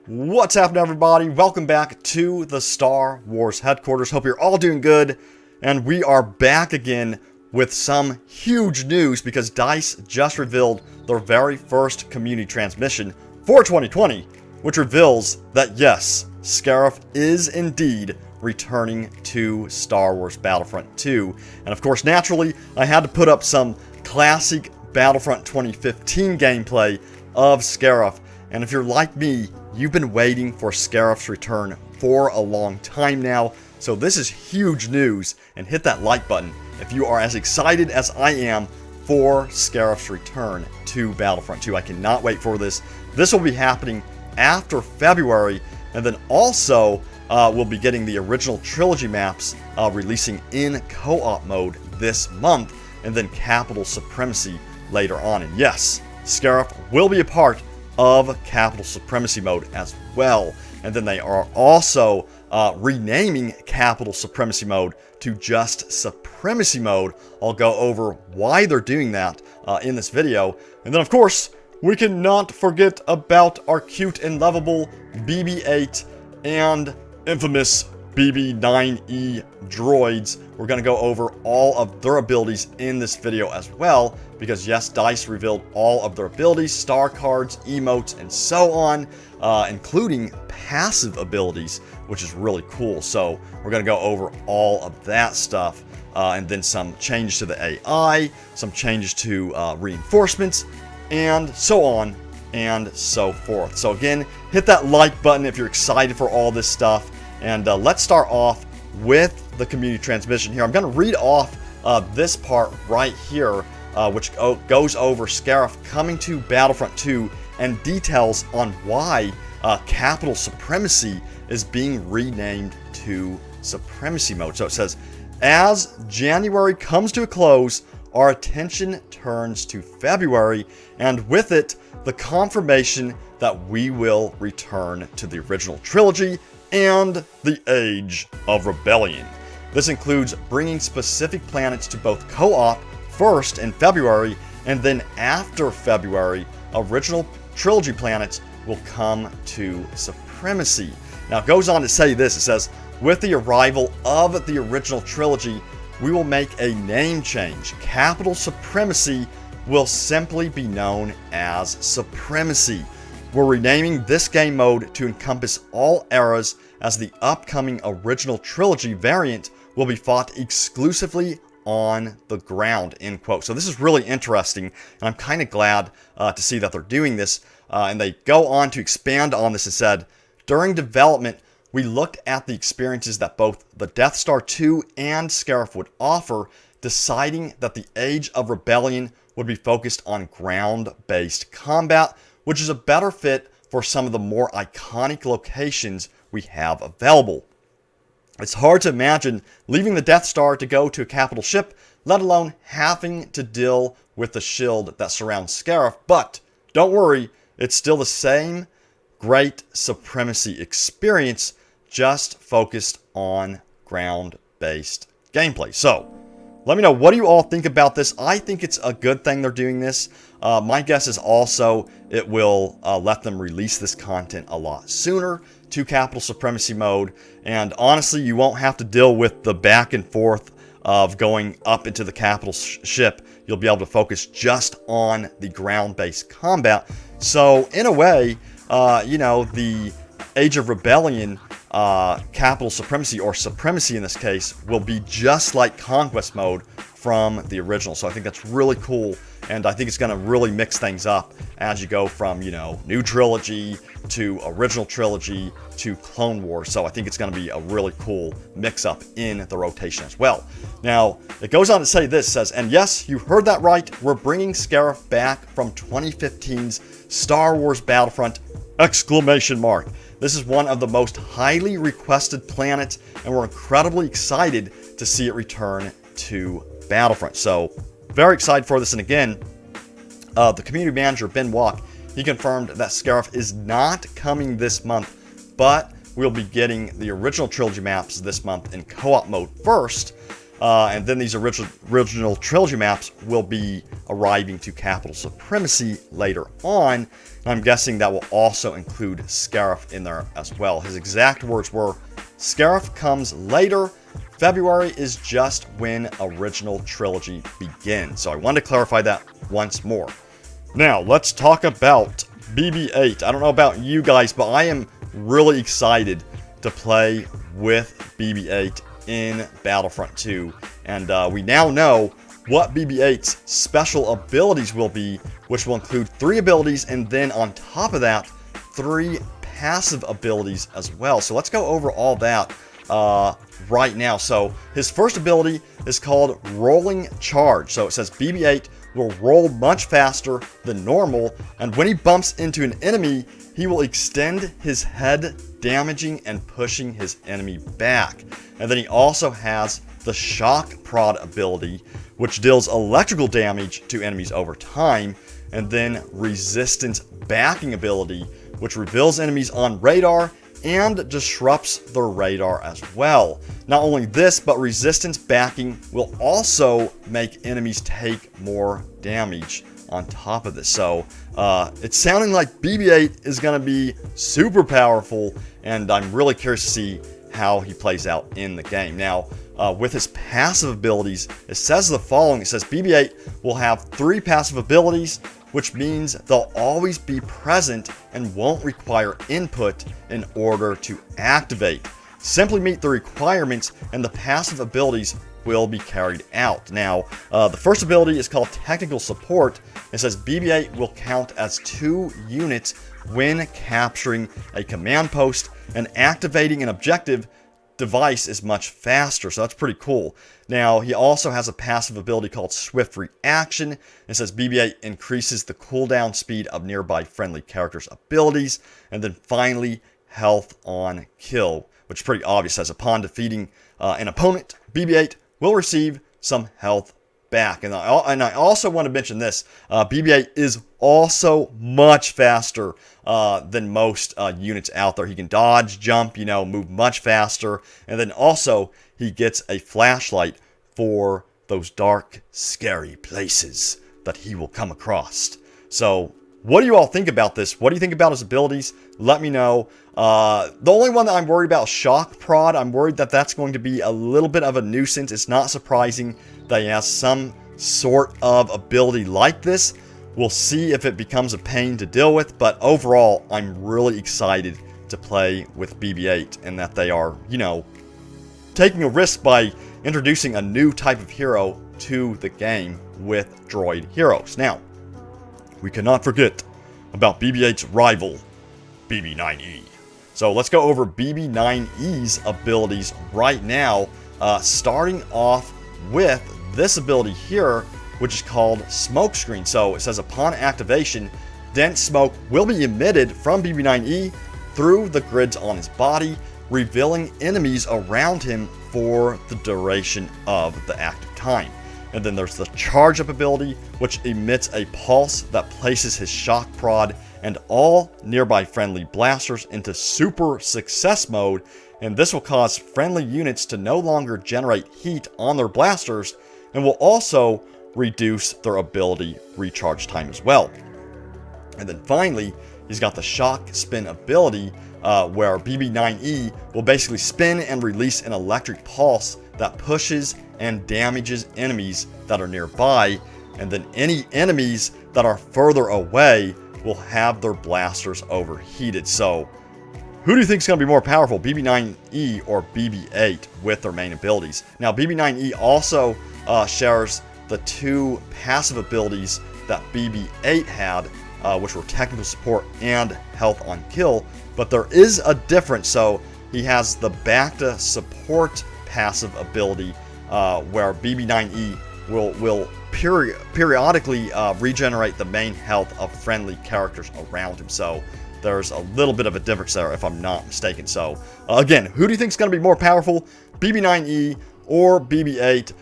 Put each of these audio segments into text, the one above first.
What's happening, everybody? Welcome back to the Star Wars headquarters. Hope you're all doing good. And we are back again with some huge news because DICE just revealed their very first community transmission for 2020, which reveals that yes, Scarif is indeed returning to Star Wars Battlefront 2. And of course, naturally, I had to put up some classic Battlefront 2015 gameplay of Scarif. And if you're like me, you've been waiting for Scarif's return for a long time now. So this is huge news, and hit that like button if you are as excited as I am for Scarif's return to Battlefront 2. I cannot wait for this. This will be happening after February, and then also we'll be getting the original Trilogy maps releasing in co-op mode this month, and then Capital Supremacy later on. And yes, Scarif will be a part of Capital Supremacy mode as well. And then they are also renaming Capital Supremacy mode to just Supremacy mode. I'll go over why they're doing that in this video. And then of course, we cannot forget about our cute and lovable BB-8 and infamous Bb-9E droids. We're going to go over all of their abilities in this video as well, because yes, DICE revealed all of their abilities, star cards, emotes, and so on, including passive abilities, which is really cool. So we're going to go over all of that stuff, and then some changes to the AI, some changes to reinforcements, and so on and so forth. So again, hit that like button if you're excited for all this stuff. And let's start off with the community transmission here. I'm going to read off this part right here, which goes over Scarif coming to Battlefront 2 and details on why Capital Supremacy is being renamed to Supremacy mode. So it says, as January comes to a close, our attention turns to February, and with it, the confirmation that we will return to the original trilogy and the Age of Rebellion. This includes bringing specific planets to both co-op first in February, and then after February, original trilogy planets will come to Supremacy. Now it goes on to say this, it says, with the arrival of the original trilogy, we will make a name change. Capital Supremacy will simply be known as Supremacy. We're renaming this game mode to encompass all eras, as the upcoming original trilogy variant will be fought exclusively on the ground, end quote. So this is really interesting, and I'm kind of glad to see that they're doing this. And they go on to expand on this and said, during development, we looked at the experiences that both the Death Star 2 and Scarif would offer, deciding that the Age of Rebellion would be focused on ground-based combat, which is a better fit for some of the more iconic locations we have available. It's hard to imagine leaving the Death Star to go to a capital ship, let alone having to deal with the shield that surrounds Scarif, but don't worry, it's still the same great Supremacy experience, just focused on ground-based gameplay. So, let me know, what do you all think about this? I think it's a good thing they're doing this. My guess is also it will let them release this content a lot sooner to Capital Supremacy mode. And honestly, you won't have to deal with the back and forth of going up into the capital ship. You'll be able to focus just on the ground-based combat. So in a way, you know, the Age of Rebellion, Capital Supremacy, or Supremacy in this case, will be just like Conquest mode from the original. So I think that's really cool, and I think it's going to really mix things up as you go from, you know, new trilogy to original trilogy to Clone Wars. So I think it's going to be a really cool mix-up in the rotation as well. Now, it goes on to say this, says, and yes, you heard that right, we're bringing Scarif back from 2015's Star Wars Battlefront, exclamation mark. This is one of the most highly requested planets, and we're incredibly excited to see it return to Battlefront. So, very excited for this. And again, the community manager, Ben Walk, he confirmed that Scarif is not coming this month, but we'll be getting the original trilogy maps this month in co-op mode first. And then these original Trilogy maps will be arriving to Capital Supremacy later on. And I'm guessing that will also include Scarif in there as well. His exact words were, Scarif comes later. February is just when original Trilogy begins. So I wanted to clarify that once more. Now, let's talk about BB-8. I don't know about you guys, but I am really excited to play with BB-8 in Battlefront 2. And we now know what BB-8's special abilities will be, which will include 3 abilities, and then on top of that, 3 passive abilities as well. So let's go over all that right now. So his first ability is called Rolling Charge. So it says BB-8 will roll much faster than normal, and when he bumps into an enemy, he will extend his head, damaging and pushing his enemy back. And then he also has the Shock Prod ability, which deals electrical damage to enemies over time, and then Resistance Backing ability, which reveals enemies on radar and disrupts their radar as well. Not only this, but Resistance Backing will also make enemies take more damage on top of this. So it's sounding like BB-8 is going to be super powerful, and I'm really curious to see how he plays out in the game. Now, with his passive abilities, it says the following. It says BB-8 will have 3 passive abilities, which means they'll always be present and won't require input in order to activate. Simply meet the requirements and the passive abilities will be carried out. Now, the first ability is called Technical Support. It says BB-8 will count as 2 units when capturing a command post, and activating an objective device is much faster, so that's pretty cool. Now, he also has a passive ability called Swift Reaction. It says BB-8 increases the cooldown speed of nearby friendly characters' abilities. And then finally, Health on Kill, which is pretty obvious, as upon defeating an opponent, BB-8 will receive some health back. And I also want to mention this, BB-8 is also much faster than most units out there. He can dodge, jump, move much faster. And then also, he gets a flashlight for those dark, scary places that he will come across. So, what do you all think about this? What do you think about his abilities? Let me know. The only one that I'm worried about is Shock Prod. I'm worried that that's going to be a little bit of a nuisance. It's not surprising that he has some sort of ability like this. We'll see if it becomes a pain to deal with, but overall, I'm really excited to play with BB-8, and that they are, taking a risk by introducing a new type of hero to the game with droid heroes. Now, we cannot forget about BB-8's rival, Bb-9E. So let's go over Bb-9E's abilities right now, starting off with this ability here, which is called Smokescreen. So it says upon activation, dense smoke will be emitted from Bb-9E through the grids on his body, revealing enemies around him for the duration of the active time. And then there's the Charge Up ability, which emits a pulse that places his Shock Prod and all nearby friendly blasters into Super Success mode, and this will cause friendly units to no longer generate heat on their blasters, and will also reduce their ability recharge time as well. And then finally, he's got the Shock Spin ability, where Bb-9E will basically spin and release an electric pulse that pushes and damages enemies that are nearby, and then any enemies that are further away will have their blasters overheated. So, who do you think is going to be more powerful, Bb-9E or BB-8 with their main abilities? Now, Bb-9E also shares the 2 passive abilities that BB-8 had, which were Technical Support and Health on Kill, but there is a difference. So he has the Back to Support passive ability, where Bb-9E will periodically regenerate the main health of friendly characters around him. So there's a little bit of a difference there, if I'm not mistaken. So again, who do you think is going to be more powerful, Bb-9E or BB-8?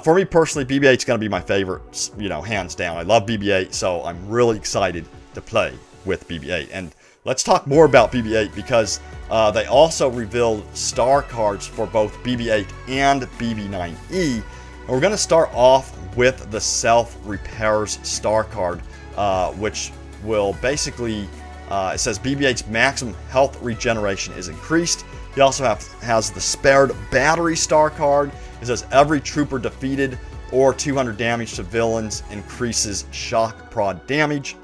For me personally, BB-8 is going to be my favorite, hands down. I love BB-8, so I'm really excited to play with BB-8. And let's talk more about BB-8 because they also revealed star cards for both BB-8 and BB-9E. And we're going to start off with the Self-Repairs star card, which will basically, it says BB-8's maximum health regeneration is increased. He also has the Spared Battery star card. It says every trooper defeated or 200 damage to villains increases shock prod damage.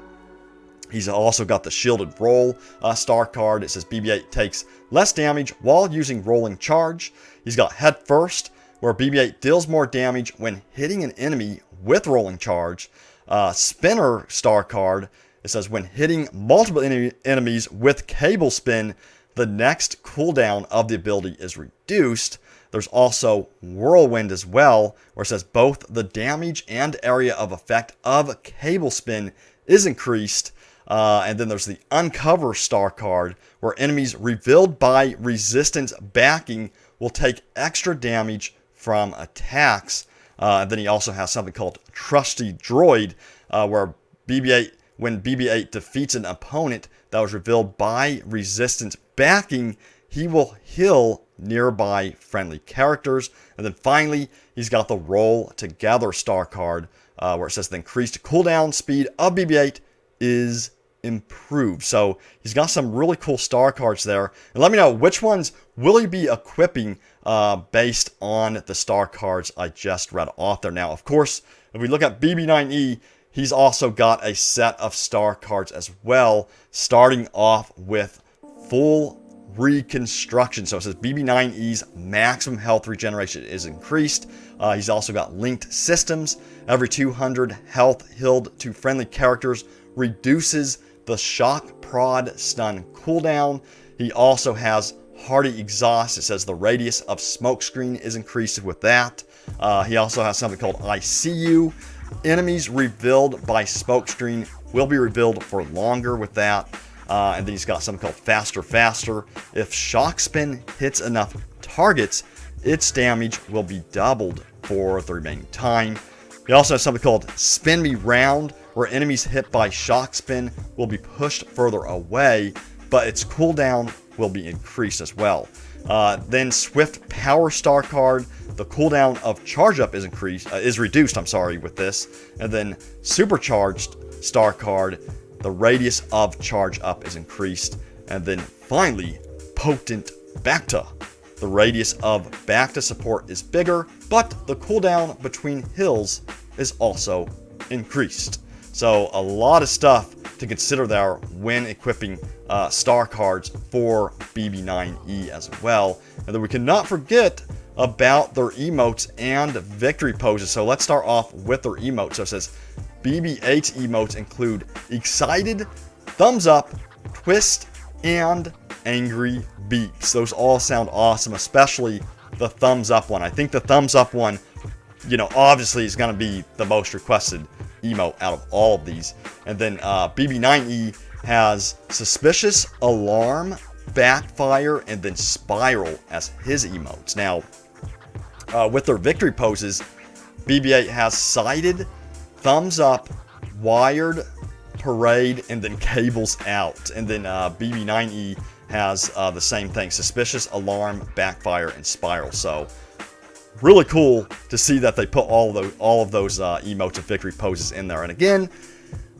He's also got the Shielded Roll star card. It says BB-8 takes less damage while using Rolling Charge. He's got Head First, where BB-8 deals more damage when hitting an enemy with Rolling Charge. Spinner star card. It says when hitting multiple enemies with Cable Spin, the next cooldown of the ability is reduced. There's also Whirlwind as well, where it says both the damage and area of effect of Cable Spin is increased. And then there's the Uncover star card, where enemies revealed by resistance backing will take extra damage from attacks. And then he also has something called Trusty Droid, where when BB-8 defeats an opponent that was revealed by resistance backing, he will heal nearby friendly characters. And then finally, he's got the Roll Together star card, where it says the increased cooldown speed of BB-8 is improved. So he's got some really cool star cards there. And let me know which ones will he be equipping based on the star cards I just read off there. Now, of course, if we look at BB-9E, he's also got a set of star cards as well, starting off with Full Reconstruction. So it says BB-9E's maximum health regeneration is increased. He's also got Linked Systems. Every 200 health healed to friendly characters reduces the Shock Prod Stun cooldown. He also has Hardy Exhaust. It says the radius of Smokescreen is increased with that. He also has something called I See You. Enemies revealed by Smokescreen will be revealed for longer with that. And then he's got something called Faster. If Shock Spin hits enough targets, its damage will be doubled for the remaining time. He also has something called Spin Me Round, where enemies hit by Shock Spin will be pushed further away, but its cooldown will be increased as well. Then Swift Power star card, the cooldown of Charge Up is reduced with this. And then Supercharged star card, the radius of Charge Up is increased. And then finally, Potent Bacta. The radius of Bacta support is bigger, but the cooldown between hills is also increased. So a lot of stuff to consider there when equipping star cards for BB-9E as well. And then we cannot forget about their emotes and victory poses. So let's start off with their emotes. So it says BB-8's emotes include Excited, Thumbs Up, Twist, and Angry Beeps. Those all sound awesome, especially the Thumbs Up one. I think the Thumbs Up one, obviously is going to be the most requested emote out of all of these. And then BB-9E has Suspicious, Alarm, Backfire, and then Spiral as his emotes. Now, with their victory poses, BB-8 has Sighted, Thumbs Up, Wired, Parade, and then Cables Out. And then BB-9E has the same thing, Suspicious, Alarm, Backfire, and Spiral. So really cool to see that they put all of those emotes and victory poses in there. And again,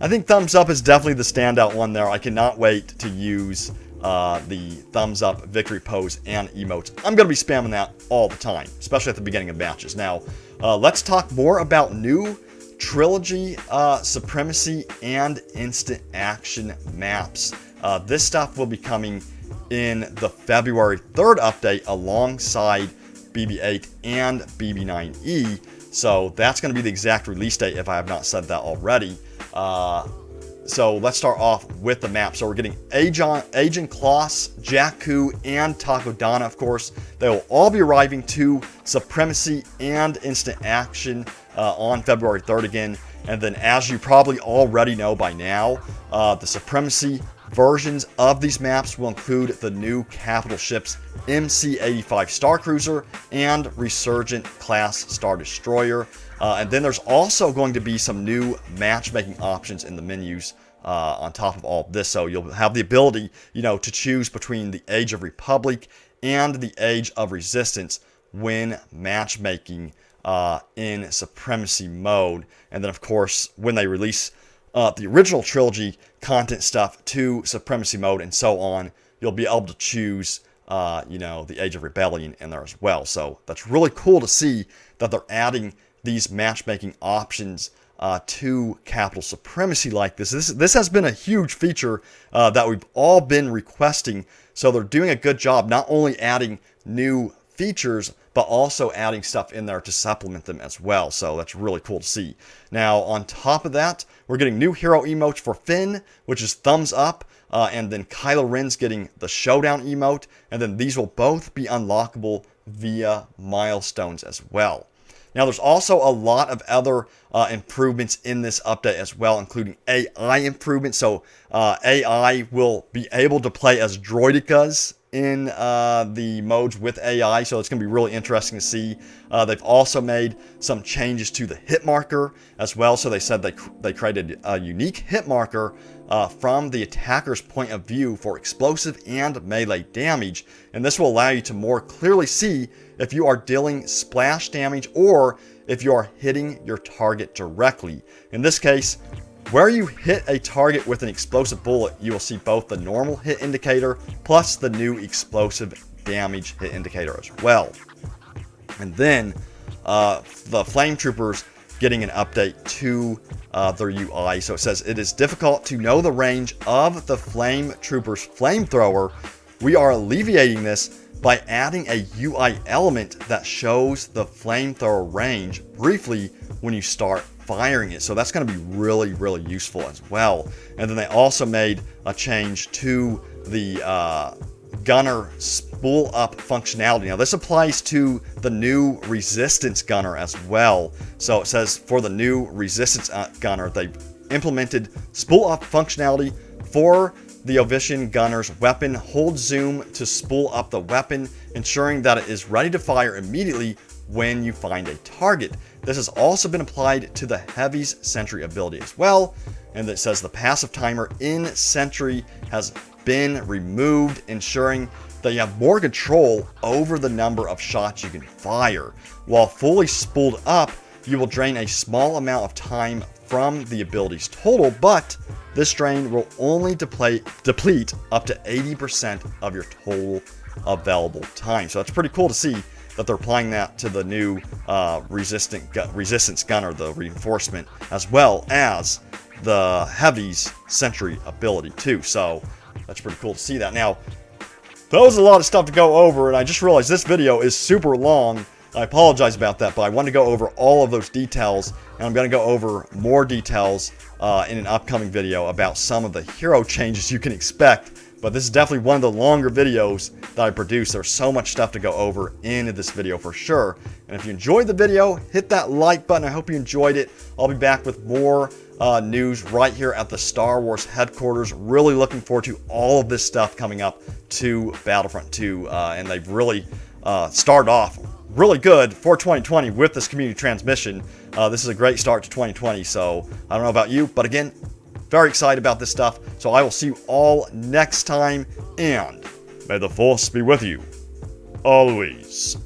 I think Thumbs Up is definitely the standout one there. I cannot wait to use the Thumbs Up victory pose and emotes. I'm going to be spamming that all the time, especially at the beginning of matches. Now, let's talk more about new Trilogy, Supremacy, and Instant Action maps. This stuff will be coming in the February 3rd update alongside BB-8 and BB-9E. So that's going to be the exact release date if I have not said that already. So let's start off with the map. So we're getting Agent Kloss, Jakku, and Takodana, of course. They will all be arriving to Supremacy and Instant Action on February 3rd again. And then, as you probably already know by now, the Supremacy versions of these maps will include the new capital ships MC-85 Star Cruiser and Resurgent class Star Destroyer. And then there's also going to be some new matchmaking options in the menus on top of all of this. So you'll have the ability, to choose between the Age of Republic and the Age of Resistance when matchmaking in Supremacy mode. And then, of course, when they release the original Trilogy content stuff to Supremacy mode and so on, you'll be able to choose, the Age of Rebellion in there as well. So that's really cool to see that they're adding these matchmaking options to Capital Supremacy like this. This has been a huge feature that we've all been requesting. So they're doing a good job not only adding new features, but also adding stuff in there to supplement them as well. So that's really cool to see. Now, on top of that, we're getting new hero emotes for Finn, which is thumbs up. And then Kylo Ren's getting the showdown emote. And then these will both be unlockable via milestones as well. Now, there's also a lot of other improvements in this update as well, including AI improvements. So AI will be able to play as droidicas in the modes with AI, so it's going to be really interesting to see. They've also made some changes to the hit marker as well. So they said they created a unique hit marker from the attacker's point of view for explosive and melee damage, and this will allow you to more clearly see if you are dealing splash damage or if you are hitting your target directly. In this case, where you hit a target with an explosive bullet, you will see both the normal hit indicator plus the new explosive damage hit indicator as well. And then the Flame Troopers getting an update to their UI. So it says, it is difficult to know the range of the Flame Trooper's flamethrower. We are alleviating this by adding a UI element that shows the flamethrower range briefly when you start firing it. So that's going to be really, really useful as well. And then they also made a change to the gunner spool up functionality. Now this applies to the new resistance gunner as well. So it says for the new resistance gunner, they implemented spool up functionality for the Ovician gunner's weapon. Hold zoom to spool up the weapon, ensuring that it is ready to fire immediately when you find a target. This has also been applied to the Heavy's Sentry ability as well. And it says the passive timer in Sentry has been removed, ensuring that you have more control over the number of shots you can fire. While fully spooled up, you will drain a small amount of time from the ability's total, but this drain will only deplete up to 80% of your total available time. So that's pretty cool to see that they're applying that to the new resistance gunner, the reinforcement, as well as the Heavy's Sentry ability too. So that's pretty cool to see that. Now, that was a lot of stuff to go over, and I just realized this video is super long. I apologize about that, but I wanted to go over all of those details, and I'm going to go over more details in an upcoming video about some of the hero changes you can expect. But this is definitely one of the longer videos that I produced. There's so much stuff to go over in this video for sure. And if you enjoyed the video, hit that like button. I hope you enjoyed it. I'll be back with more news right here at the Star Wars headquarters. Really looking forward to all of this stuff coming up to Battlefront 2. And they've really started off really good for 2020 with this community transmission. This is a great start to 2020. So I don't know about you, but again, very excited about this stuff. So I will see you all next time, and may the Force be with you always.